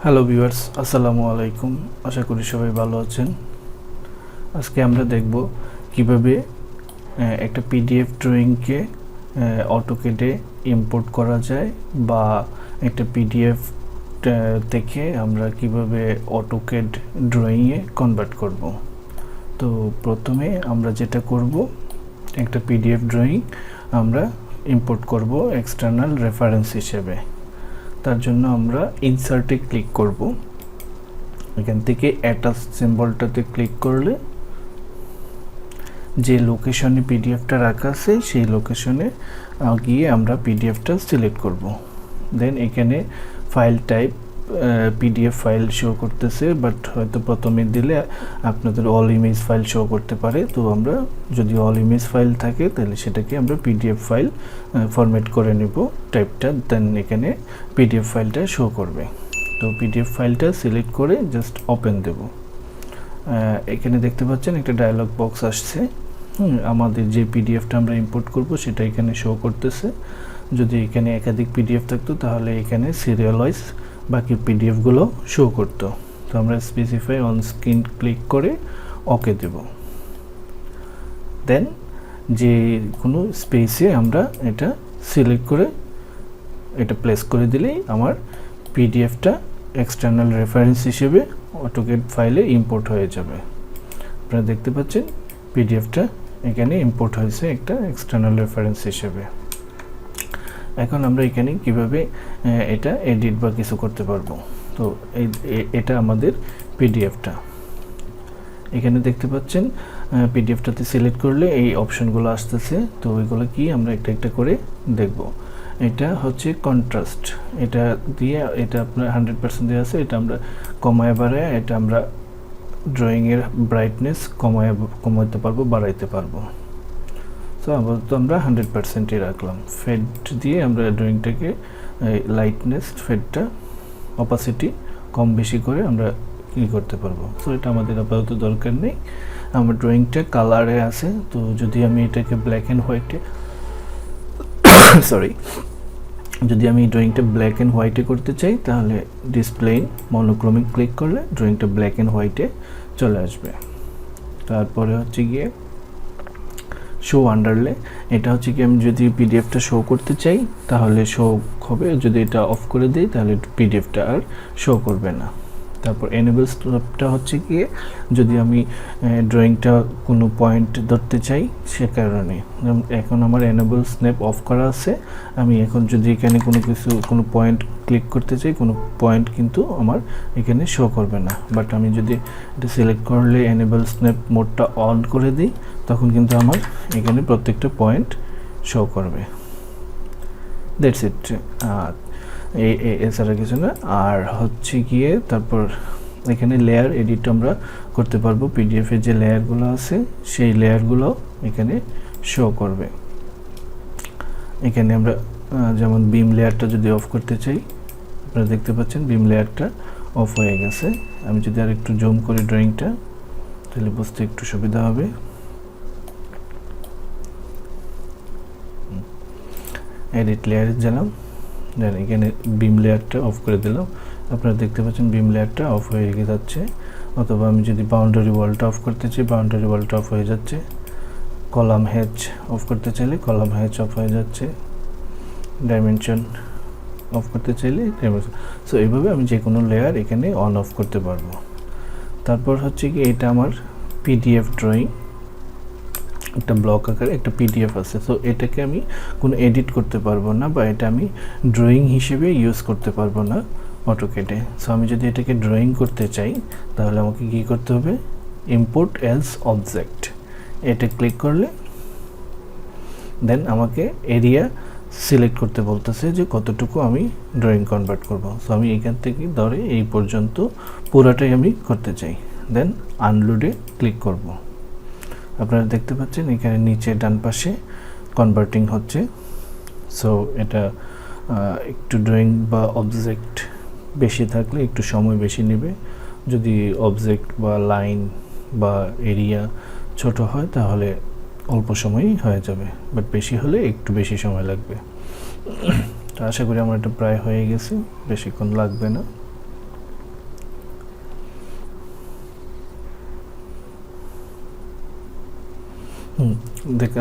Hello viewers, আসসালামু আলাইকুম। আশা করি সবাই ভালো আছেন। আজকে আমরা দেখব কিভাবে একটা পিডিএফ ড্রয়িংকে অটোক্যাডে ইম্পোর্ট করা যায়, বা একটা পিডিএফ থেকে আমরা কিভাবে অটোক্যাড ড্রয়িংয়ে কনভার্ট করব। তো প্রথমে আমরা যেটা করব, একটা পিডিএফ ড্রয়িং আমরা ইম্পোর্ট করব এক্সটার্নাল রেফারেন্স হিসেবে। তার জন্য আমরা ইনসার্টে ক্লিক করব। এখান থেকে অ্যাটাচ সিম্বলটাতে ক্লিক করলে যে লোকেশনে পিডিএফটা রাখা আছে সেই লোকেশনে গিয়ে আমরা পিডিএফটা সিলেক্ট করব। দেন এখানে file type PDF file show করতেছে, বাট হয়তো প্রথমে দিলে আপনাদের অল ইমেজ ফাইল শো করতে পারে। তো আমরা যদি অল ইমেজ ফাইল থাকে তাহলে সেটাকে আমরা পিডিএফ ফাইল ফরম্যাট করে নেব টাইপটা, দেন এখানে পিডিএফ ফাইলটা শো করবে। তো পিডিএফ ফাইলটা সিলেক্ট করে জাস্ট ওপেন দেব। এখানে দেখতে পাচ্ছেন একটা ডায়লগ বক্স আসছে। আমাদের যে পিডিএফটা আমরা ইম্পোর্ট করব সেটা এখানে শো করতেছে। যদি এখানে একাধিক পিডিএফ থাকতো তাহলে এখানে সিরিয়াল ওয়াইজ বাকি পিডিএফগুলো শো করতো। তো আমরা স্পেসিফাই অন স্ক্রিন ক্লিক করে ওকে দেব। দেন যে কোনো স্পেসে আমরা এটা সিলেক্ট করে এটা প্লেস করে দিলেই আমার পিডিএফটা এক্সটার্নাল রেফারেন্স হিসেবে অটোক্যাড ফাইলে ইম্পোর্ট হয়ে যাবে। আপনারা দেখতে পাচ্ছেন পিডিএফটা এখানে ইম্পোর্ট হয়েছে একটা এক্সটার্নাল রেফারেন্স হিসেবে। এখন আমরা এখানে কিভাবে এটা এডিট বা কিছু করতে পারবো। তো এটা আমাদের পিডিএফটা এখানে দেখতে পাচ্ছেন। পিডিএফটাতে সিলেক্ট করলে এই অপশনগুলো আসতেছে। তো ওইগুলো কি আমরা একটা একটা করে দেখব। এটা হচ্ছে কন্ট্রাস্ট, এটা দিয়ে এটা আপনার 100% দিয়ে আছে। এটা আমরা কমায় বাড়ায় এটা আমরা ড্রয়িংয়ের ব্রাইটনেস কমাতে পারবো, বাড়াইতে পারবো। সো আপাতত আমরা 100%ই রাখলাম। ফেড দিয়ে আমরা ড্রয়িংটাকে লাইটনেস, ফেডটা, অপাসিটি কম বেশি করে আমরা কী করতে পারবো। সো এটা আমাদের আপাতত দরকার নেই। আমার ড্রয়িংটা কালারে আছে। তো যদি আমি এটাকে ব্ল্যাক অ্যান্ড হোয়াইটে যদি আমি ড্রয়িংটা ব্ল্যাক অ্যান্ড হোয়াইটে করতে চাই তাহলে ডিসপ্লে মনোক্রমিক ক্লিক করলে ড্রয়িংটা ব্ল্যাক অ্যান্ড হোয়াইটে চলে আসবে। তারপরে হচ্ছে গিয়ে শো আন্ডারলে, এটা হচ্ছে কি আমি যদি পিডিএফটা শো করতে চাই তাহলে শো হবে, যদি এটা অফ করে দিই তাহলে পিডিএফটা আর শো করবে না। তারপর এনেবল স্ন্যাপটা হচ্ছে কি যদি আমি ড্রয়িংটা কোনো পয়েন্ট ধরতে চাই সে কারণে। এখন আমার এনেবল স্ন্যাপ অফ করা আছে। আমি এখন যদি এখানে কোনো পয়েন্ট ক্লিক করতে চাই, কোনো পয়েন্ট কিন্তু আমার এখানে শো করবে না। বাট আমি যদি এটা সিলেক্ট করলে এনেবল স্ন্যাপ মোডটা অন করে দিই তখন কিন্তু আমার এখানে প্রত্যেকটা পয়েন্ট শো করবে। দ্যাটস ইট, এছাড়া কিছু না। আর হচ্ছে গিয়ে তারপর এখানে লেয়ার এডিট আমরা করতে পারবো। পিডিএফের যে লেয়ারগুলো আছে সেই লেয়ারগুলো এখানে শো করবে। এখানে আমরা যেমন বিম লেয়ারটা যদি অফ করতে চাই, আপনারা দেখতে পাচ্ছেন বিম লেয়ারটা অফ হয়ে গেছে। আমি যদি আর একটু জুম করি ড্রয়িংটা তাহলে বুঝতে একটু সুবিধা হবে। এডিট লেয়ারে গেলাম, দেন এখানে বিম লেয়ারটা অফ করে দিলাম। আপনারা দেখতে পাচ্ছেন বিম লেয়ারটা অফ হয়ে যাচ্ছে। অথবা আমি যদি বাউন্ডারি ওয়ালটা অফ করতে চাই, বাউন্ডারি ওয়ালটা অফ হয়ে যাচ্ছে। কলাম হ্যাচ অফ করতে চাইলে কলাম হ্যাচ অফ হয়ে যাচ্ছে। ডাইমেনশন অফ করতে চাইলে ডাইমেনশন। সো এইভাবে আমি যে কোনো লেয়ার এখানে অন অফ করতে পারবো। তারপর হচ্ছে কি এটা আমার পিডিএফ ড্রয়িং, একটা ব্লক আকারে একটা পিডিএফ আছে। সো এটাকে আমি কোনো এডিট করতে পারবো না, বা এটা আমি ড্রয়িং হিসেবে ইউজ করতে পারবো না অটোক্যাডে। সো আমি যদি এটাকে ড্রয়িং করতে চাই তাহলে আমাকে কী করতে হবে, ইম্পোর্ট অ্যাজ অবজেক্ট, এটা ক্লিক করলে দেন আমাকে এরিয়া সিলেক্ট করতে বলতেছে যে কতটুকু আমি ড্রয়িং কনভার্ট করব। সো আমি এখান থেকে ধরে এই পর্যন্ত পুরাটাই আমি করতে চাই। দেন আনলোডে ক্লিক করব। আপনারা দেখতে পাচ্ছেন এখানে নিচে ডান পাশে কনভার্টিং হচ্ছে। সো এটা একটু ড্রয়িং বা অবজেক্ট বেশি থাকলে একটু সময় বেশি নেবে। যদি অবজেক্ট বা লাইন বা এরিয়া ছোট হয় তাহলে অল্প সময়ই হয়ে যাবে, বাট বেশি হলে একটু বেশি সময় লাগবে। তো আশা করি আমার এটা প্রায় হয়ে গেছে, বেশিক্ষণ লাগবে না।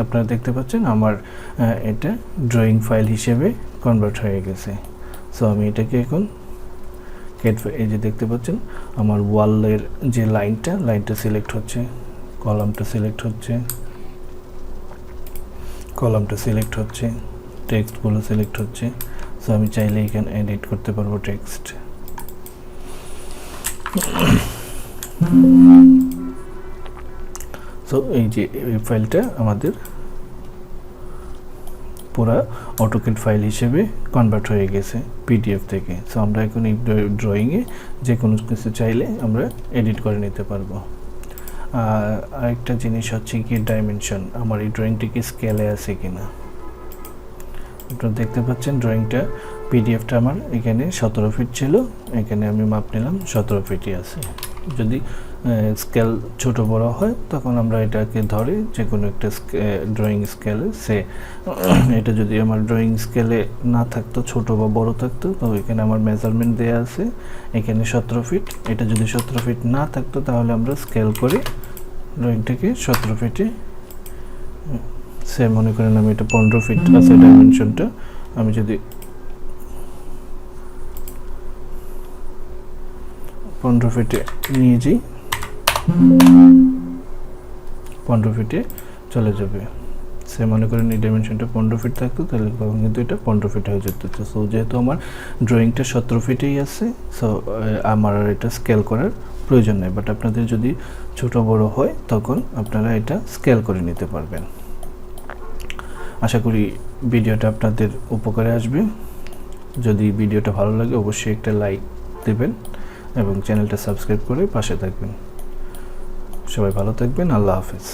আপনারা দেখতে পাচ্ছেন আমার এটা ড্রয়িং ফাইল হিসেবে কনভার্ট হয়ে গেছে। সো আমি এটাকে এখন এই যে দেখতে পাচ্ছেন আমার ওয়ালের যে লাইনটা সিলেক্ট হচ্ছে, কলামটা সিলেক্ট হচ্ছে, টেক্সটগুলো সিলেক্ট হচ্ছে। সো আমি চাইলে এখানে এডিট করতে পারবো টেক্সট। সো এই যে এই ফাইলটা আমাদের পুরা AutoCAD ফাইল হিসেবে কনভার্ট হয়ে গেছে পিডিএফ থেকে। সো আমরা এখন এই ড্রয়িংয়ে যে কোনো কিছু চাইলে আমরা এডিট করে নিতে পারবো। আরেকটা জিনিস হচ্ছে কি ডাইমেনশন, আমার এই ড্রয়িংটি কি স্কেলে আছে কিনা। আপনারা দেখতে পাচ্ছেন ড্রয়িংটা পিডিএফটা আমার এখানে 17 ফিট ছিল, এখানে আমি মাপ নিলাম 17 ফিটই আছে। যদি স্কেল ছোট বড় হয় তখন আমরা এটাকে ধরে যে কোনো একটা ড্রয়িং স্কেলে এটা যদি আমার ড্রয়িং স্কেলে না থাকতো, ছোট বা বড় থাকতো, তো এখানে আমার মেজারমেন্ট দেয়া আছে, এখানে 17 ফিট। এটা যদি 17 ফিট না থাকতো তাহলে আমরা স্কেল করে ড্রয়িংটাকে 17 ফিটে মনে করেন আমি এটা 15 ফিট আছে ডাইমেনশনটা, আমি যদি 15 ফিটে নিয়ে যাই 15 ফিটে চলে যাবে। মনে করেন এই ডাইমেনশনটা 15 ফিট থাকতো তাহলে তখন কিন্তু এটা 15 ফিট হয়ে যেত। সো যেহেতু আমার ড্রয়িংটা 17 ফিটেই আছে, সো আমার আর এটা স্কেল করার প্রয়োজন নেই। বাট আপনাদের যদি ছোট বড় হয় তখন আপনারা এটা স্কেল করে নিতে পারবেন। আশা করি ভিডিওটা আপনাদের উপকারে আসবে। যদি ভিডিওটা ভালো লাগে অবশ্যই একটা লাইক দেবেন এবং চ্যানেলটা সাবস্ক্রাইব করে পাশে থাকবেন। সবাই ভালো থাকবেন। আল্লাহ হাফেজ।